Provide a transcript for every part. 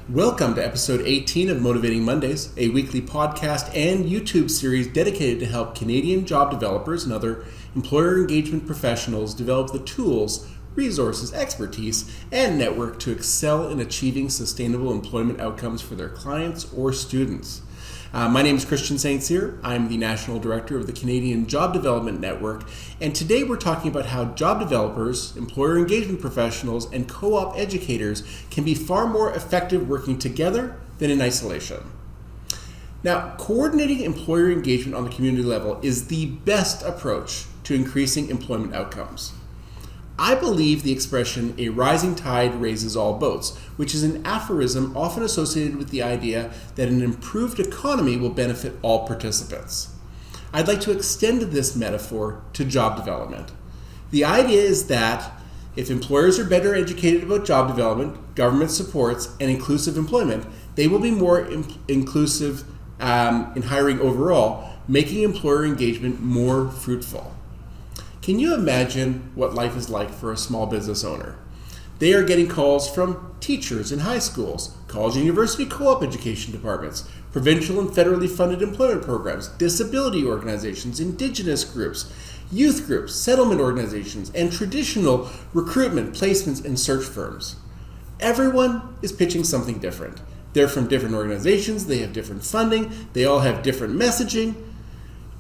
Welcome to episode 18 of Motivating Mondays, a weekly podcast and YouTube series dedicated to help Canadian job developers and other employer engagement professionals develop the tools, resources, expertise, and network to excel in achieving sustainable employment outcomes for their clients or students. My name is Christian St. Cyr. I'm the National Director of the Canadian Job Development Network, and today we're talking about how job developers, employer engagement professionals, and co-op educators can be far more effective working together than in isolation. Now, coordinating employer engagement on the community level is the best approach to increasing employment outcomes. I believe the expression, "a rising tide raises all boats," which is an aphorism often associated with the idea that an improved economy will benefit all participants. I'd like to extend this metaphor to job development. The idea is that if employers are better educated about job development, government supports, and inclusive employment, they will be more inclusive in hiring overall, making employer engagement more fruitful. Can you imagine what life is like for a small business owner? They are getting calls from teachers in high schools, college and university co-op education departments, provincial and federally funded employment programs, disability organizations, indigenous groups, youth groups, settlement organizations, and traditional recruitment, placements, and search firms. Everyone is pitching something different. They're from different organizations, they have different funding, they all have different messaging.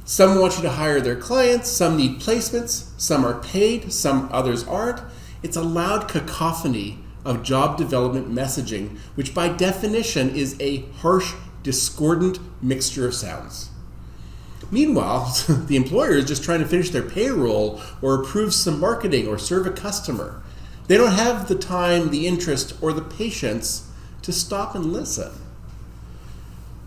Some want you to hire their clients, some need placements, some are paid, some others aren't. It's a loud cacophony of job development messaging, which by definition is a harsh, discordant mixture of sounds. Meanwhile, the employer is just trying to finish their payroll or approve some marketing or serve a customer. They don't have the time, the interest, or the patience to stop and listen.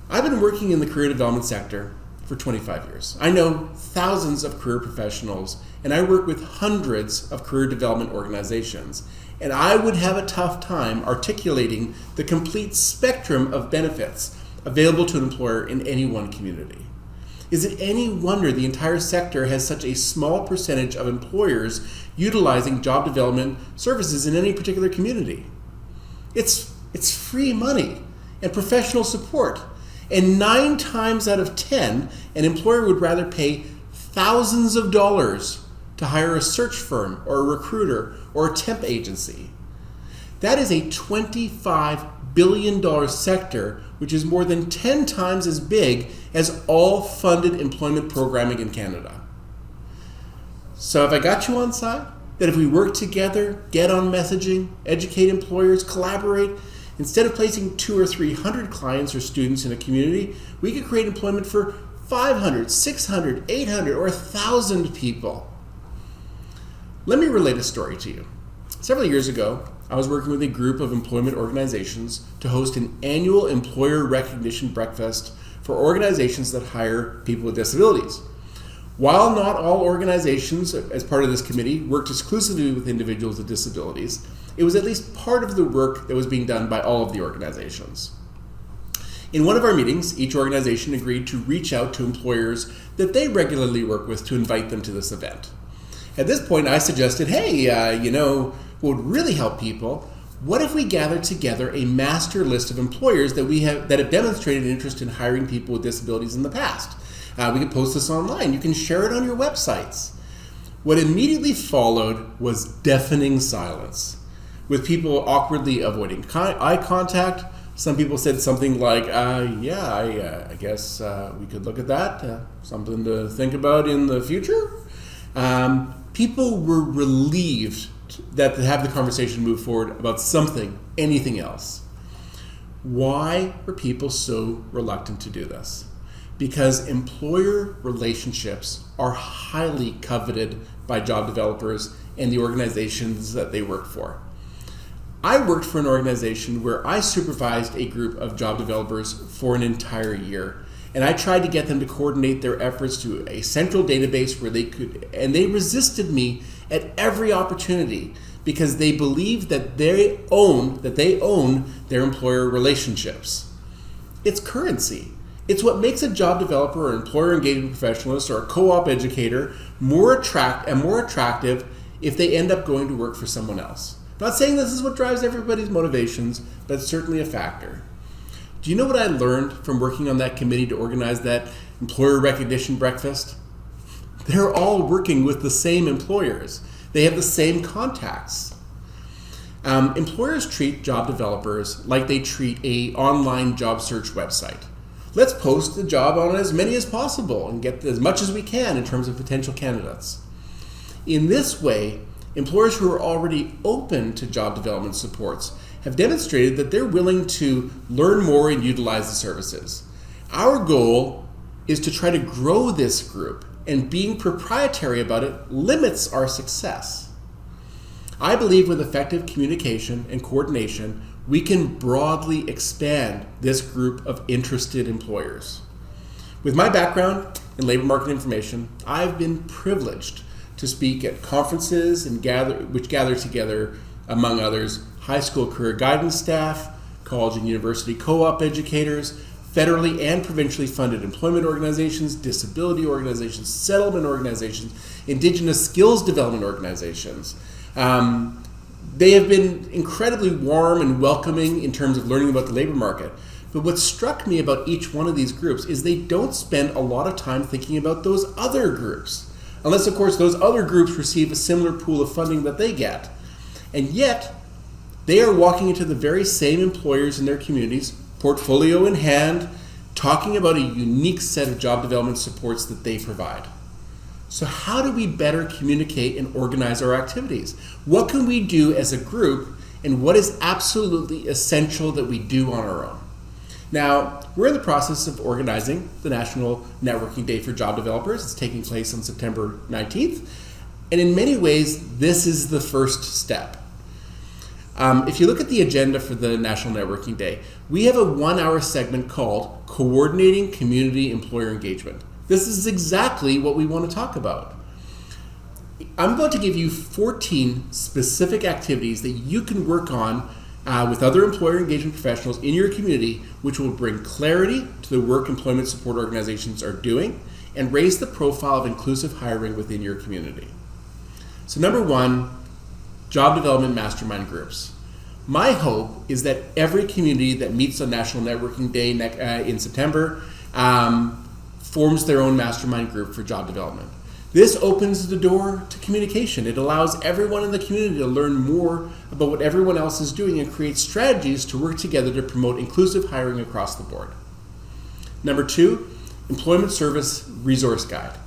I've been working in the career development sector for 25 years. I know thousands of career professionals, and I work with hundreds of career development organizations, and I would have a tough time articulating the complete spectrum of benefits available to an employer in any one community. Is it any wonder the entire sector has such a small percentage of employers utilizing job development services in any particular community? It's free money and professional support. And 9 times out of 10, an employer would rather pay thousands of dollars to hire a search firm or a recruiter or a temp agency. That is a $25 billion sector, which is more than 10 times as big as all funded employment programming in Canada. So have I got you on side? That if we work together, get on messaging, educate employers, collaborate, instead of placing 200 or 300 clients or students in a community, we could create employment for 500, 600, 800, or 1,000 people. Let me relate a story to you. Several years ago, I was working with a group of employment organizations to host an annual employer recognition breakfast for organizations that hire people with disabilities. While not all organizations, as part of this committee, worked exclusively with individuals with disabilities, it was at least part of the work that was being done by all of the organizations. In one of our meetings, each organization agreed to reach out to employers that they regularly work with to invite them to this event. At this point, I suggested, hey, what would really help people? What if we gathered together a master list of employers that have demonstrated interest in hiring people with disabilities in the past? We could post this online. You can share it on your websites. What immediately followed was deafening silence, with people awkwardly avoiding eye contact. Some people said something like, I guess we could look at that, something to think about in the future. People were relieved that to have the conversation move forward about something, anything else. Why were people so reluctant to do this? Because employer relationships are highly coveted by job developers and the organizations that they work for. I worked for an organization where I supervised a group of job developers for an entire year, and I tried to get them to coordinate their efforts to a central database where they could, and they resisted me at every opportunity because they believe that they own their employer relationships. It's currency. It's what makes a job developer or employer engagement professionalist or a co-op educator more attractive if they end up going to work for someone else. Not saying this is what drives everybody's motivations, but it's certainly a factor. Do you know what I learned from working on that committee to organize that employer recognition breakfast? They're all working with the same employers. They have the same contacts. Employers treat job developers like they treat an online job search website. Let's post the job on as many as possible and get as much as we can in terms of potential candidates. In this way, employers who are already open to job development supports have demonstrated that they're willing to learn more and utilize the services. Our goal is to try to grow this group, and being proprietary about it limits our success. I believe with effective communication and coordination, we can broadly expand this group of interested employers. With my background in labor market information, I've been privileged to speak at conferences and which gather together, among others, high school career guidance staff, college and university co-op educators, federally and provincially funded employment organizations, disability organizations, settlement organizations, indigenous skills development organizations. They have been incredibly warm and welcoming in terms of learning about the labor market. But what struck me about each one of these groups is they don't spend a lot of time thinking about those other groups. Unless, of course, those other groups receive a similar pool of funding that they get. And yet, they are walking into the very same employers in their communities, portfolio in hand, talking about a unique set of job development supports that they provide. So how do we better communicate and organize our activities? What can we do as a group, and what is absolutely essential that we do on our own? Now, we're in the process of organizing the National Networking Day for Job Developers. It's taking place on September 19th. And in many ways, this is the first step. If you look at the agenda for the National Networking Day, we have a 1-hour segment called Coordinating Community Employer Engagement. This is exactly what we want to talk about. I'm going to give you 14 specific activities that you can work on with other employer engagement professionals in your community, which will bring clarity to the work employment support organizations are doing and raise the profile of inclusive hiring within your community. So number 1, job development mastermind groups. My hope is that every community that meets on National Networking Day in September forms their own mastermind group for job development. This opens the door to communication. It allows everyone in the community to learn more about what everyone else is doing and create strategies to work together to promote inclusive hiring across the board. Number 2, employment service resource guide.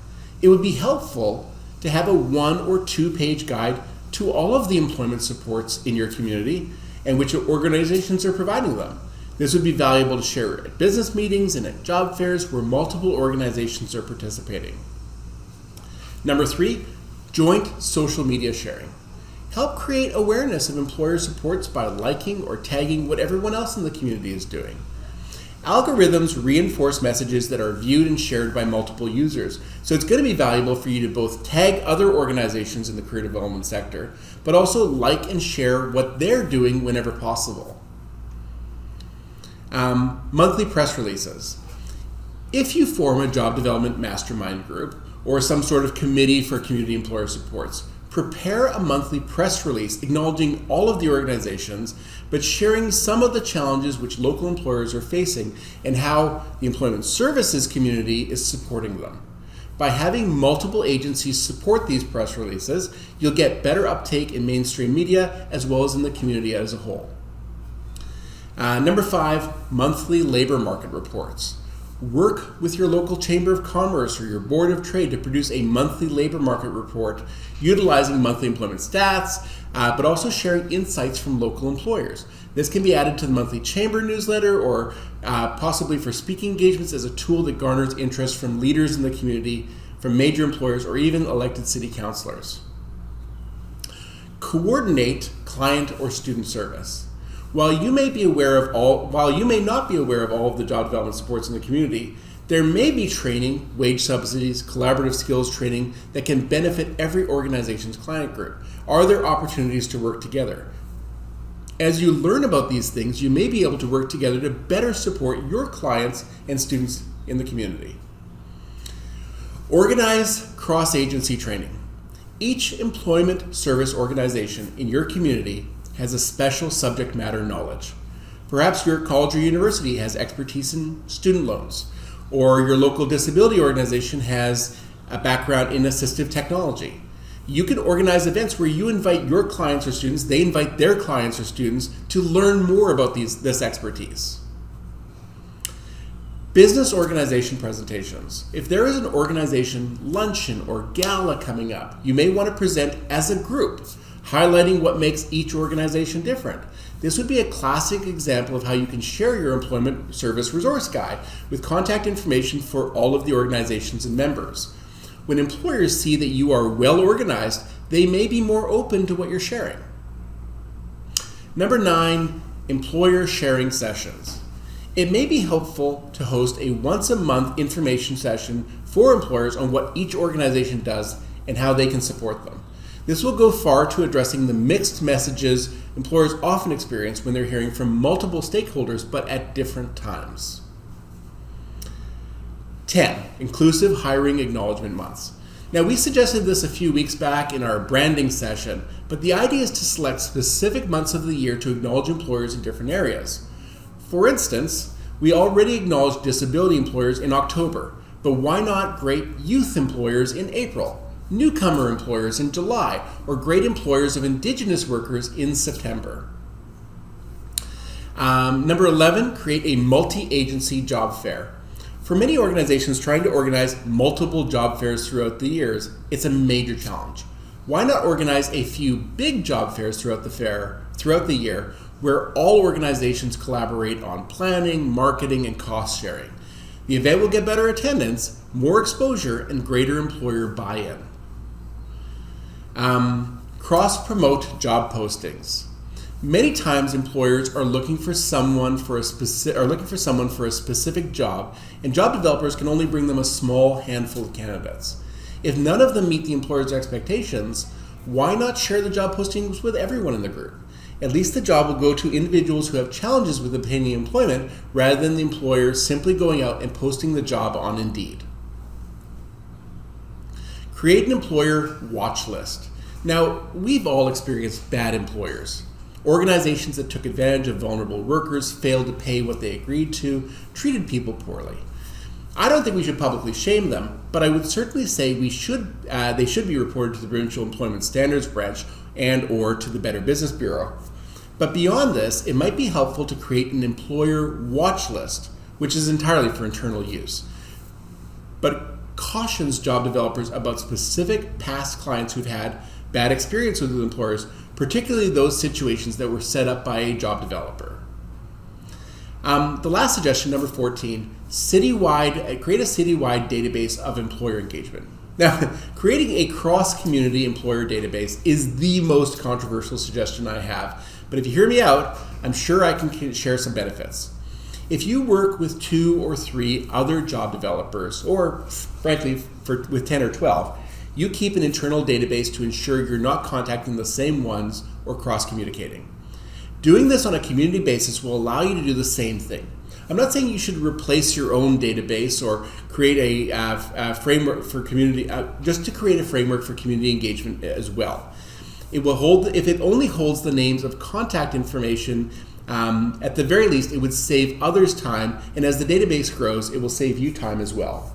It would be helpful to have a 1 or 2-page guide to all of the employment supports in your community and which organizations are providing them. This would be valuable to share at business meetings and at job fairs where multiple organizations are participating. Number 3, joint social media sharing. Help create awareness of employer supports by liking or tagging what everyone else in the community is doing. Algorithms reinforce messages that are viewed and shared by multiple users, so it's going to be valuable for you to both tag other organizations in the career development sector, but also like and share what they're doing whenever possible. Monthly press releases. If you form a job development mastermind group or some sort of committee for community employer supports, prepare a monthly press release acknowledging all of the organizations, but sharing some of the challenges which local employers are facing and how the employment services community is supporting them. By having multiple agencies support these press releases, you'll get better uptake in mainstream media as well as in the community as a whole. Number 5, monthly labor market reports. Work with your local Chamber of Commerce or your Board of Trade to produce a monthly labor market report utilizing monthly employment stats, but also sharing insights from local employers. This can be added to the monthly Chamber newsletter or possibly for speaking engagements as a tool that garners interest from leaders in the community, from major employers, or even elected city councilors. Coordinate client or student service. While you may not be aware of all of the job development supports in the community, there may be training, wage subsidies, collaborative skills training that can benefit every organization's client group. Are there opportunities to work together? As you learn about these things, you may be able to work together to better support your clients and students in the community. Organize cross-agency training. Each employment service organization in your community has a special subject matter knowledge. Perhaps your college or university has expertise in student loans, or your local disability organization has a background in assistive technology. You can organize events where you invite your clients or students, they invite their clients or students to learn more about this expertise. Business organization presentations. If there is an organization luncheon or gala coming up, you may want to present as a group, highlighting what makes each organization different. This would be a classic example of how you can share your employment service resource guide with contact information for all of the organizations and members. When employers see that you are well organized, they may be more open to what you're sharing. Number 9, employer sharing sessions. It may be helpful to host a once-a-month information session for employers on what each organization does and how they can support them. This will go far to addressing the mixed messages employers often experience when they're hearing from multiple stakeholders, but at different times. 10, inclusive hiring acknowledgement months. Now, we suggested this a few weeks back in our branding session, but the idea is to select specific months of the year to acknowledge employers in different areas. For instance, we already acknowledge disability employers in October, but why not great youth employers in April, newcomer employers in July, or great employers of Indigenous workers in September? Number 11, create a multi-agency job fair. For many organizations trying to organize multiple job fairs throughout the years, it's a major challenge. Why not organize a few big job fairs throughout the year where all organizations collaborate on planning, marketing, and cost sharing? The event will get better attendance, more exposure, and greater employer buy-in. Cross-promote job postings. Many times employers are looking for someone for a specific job, and job developers can only bring them a small handful of candidates. If none of them meet the employer's expectations, why not share the job postings with everyone in the group? At least the job will go to individuals who have challenges with obtaining employment rather than the employer simply going out and posting the job on Indeed. Create an employer watch list. Now, we've all experienced bad employers. Organizations that took advantage of vulnerable workers, failed to pay what they agreed to, treated people poorly. I don't think we should publicly shame them, but I would certainly say they should be reported to the Provincial Employment Standards Branch and or to the Better Business Bureau. But beyond this, it might be helpful to create an employer watch list, which is entirely for internal use, but cautions job developers about specific past clients who've had bad experience with employers, particularly those situations that were set up by a job developer. The last suggestion, number 14, create a citywide database of employer engagement. Now, creating a cross-community employer database is the most controversial suggestion I have, but if you hear me out, I'm sure I can share some benefits. If you work with 2 or 3 other job developers, or frankly, with 10 or 12, you keep an internal database to ensure you're not contacting the same ones or cross-communicating. Doing this on a community basis will allow you to do the same thing. I'm not saying you should replace your own database or create a framework for community, just to create a framework for community engagement as well. It will hold, if it only holds the names of contact information, at the very least, it would save others time, and as the database grows, it will save you time as well.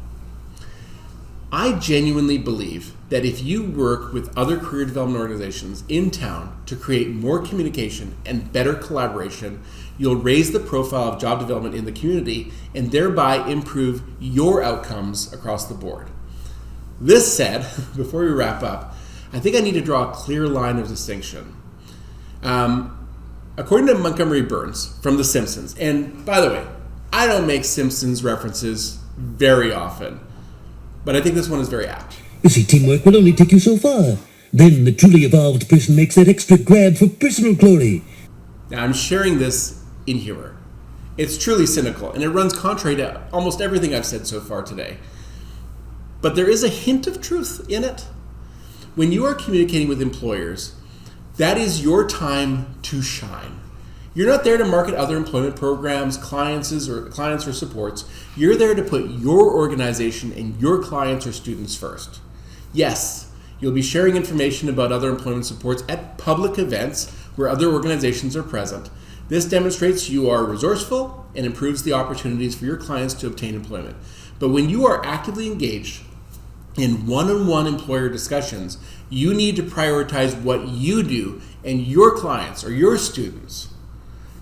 I genuinely believe that if you work with other career development organizations in town to create more communication and better collaboration, you'll raise the profile of job development in the community and thereby improve your outcomes across the board. This said, before we wrap up, I think I need to draw a clear line of distinction. According to Montgomery Burns from The Simpsons, and by the way, I don't make Simpsons references very often, but I think this one is very apt. You see, teamwork will only take you so far. Then the truly evolved person makes that extra grab for personal glory. Now, I'm sharing this in humor. It's truly cynical, and it runs contrary to almost everything I've said so far today. But there is a hint of truth in it. When you are communicating with employers, that is your time to shine. You're not there to market other employment programs, clients or supports. You're there to put your organization and your clients or students first. Yes, You'll be sharing information about other employment supports at public events where other organizations are present. This demonstrates you are resourceful and improves the opportunities for your clients to obtain employment. But when you are actively engaged in one-on-one employer discussions, you need to prioritize what you do and your clients or your students.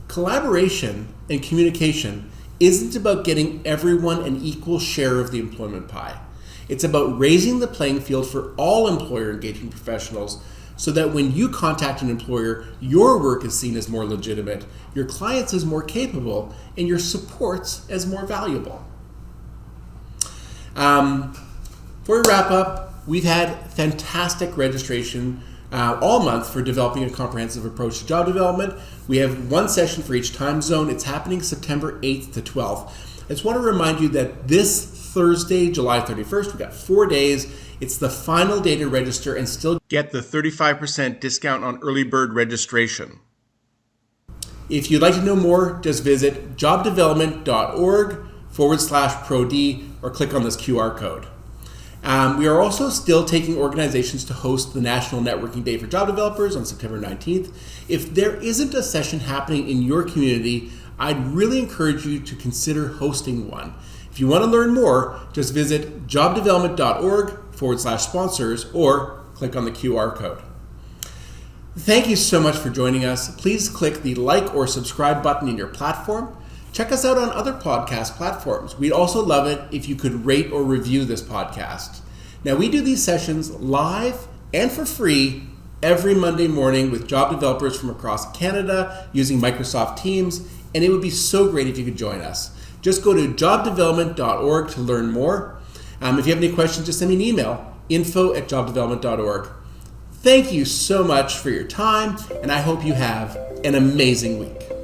Collaboration and communication isn't about getting everyone an equal share of the employment pie. It's about raising the playing field for all employer engagement professionals so that when you contact an employer, your work is seen as more legitimate, your clients as more capable, and your supports as more valuable. Before we wrap up, we've had fantastic registration all month for developing a comprehensive approach to job development. We have one session for each time zone. It's happening September 8th to 12th. I just want to remind you that this Thursday, July 31st, we've got 4 days. It's the final day to register and still get the 35% discount on early bird registration. If you'd like to know more, just visit jobdevelopment.org/ProD or click on this QR code. We are also still taking organizations to host the National Networking Day for Job Developers on September 19th. If there isn't a session happening in your community, I'd really encourage you to consider hosting one. If you want to learn more, just visit jobdevelopment.org/sponsors or click on the QR code. Thank you so much for joining us. Please click the like or subscribe button in your platform. Check us out on other podcast platforms. We'd also love it if you could rate or review this podcast. Now, we do these sessions live and for free every Monday morning with job developers from across Canada using Microsoft Teams, and it would be so great if you could join us. Just go to jobdevelopment.org to learn more. If you have any questions, just send me an email, info@jobdevelopment.org. Thank you so much for your time, and I hope you have an amazing week.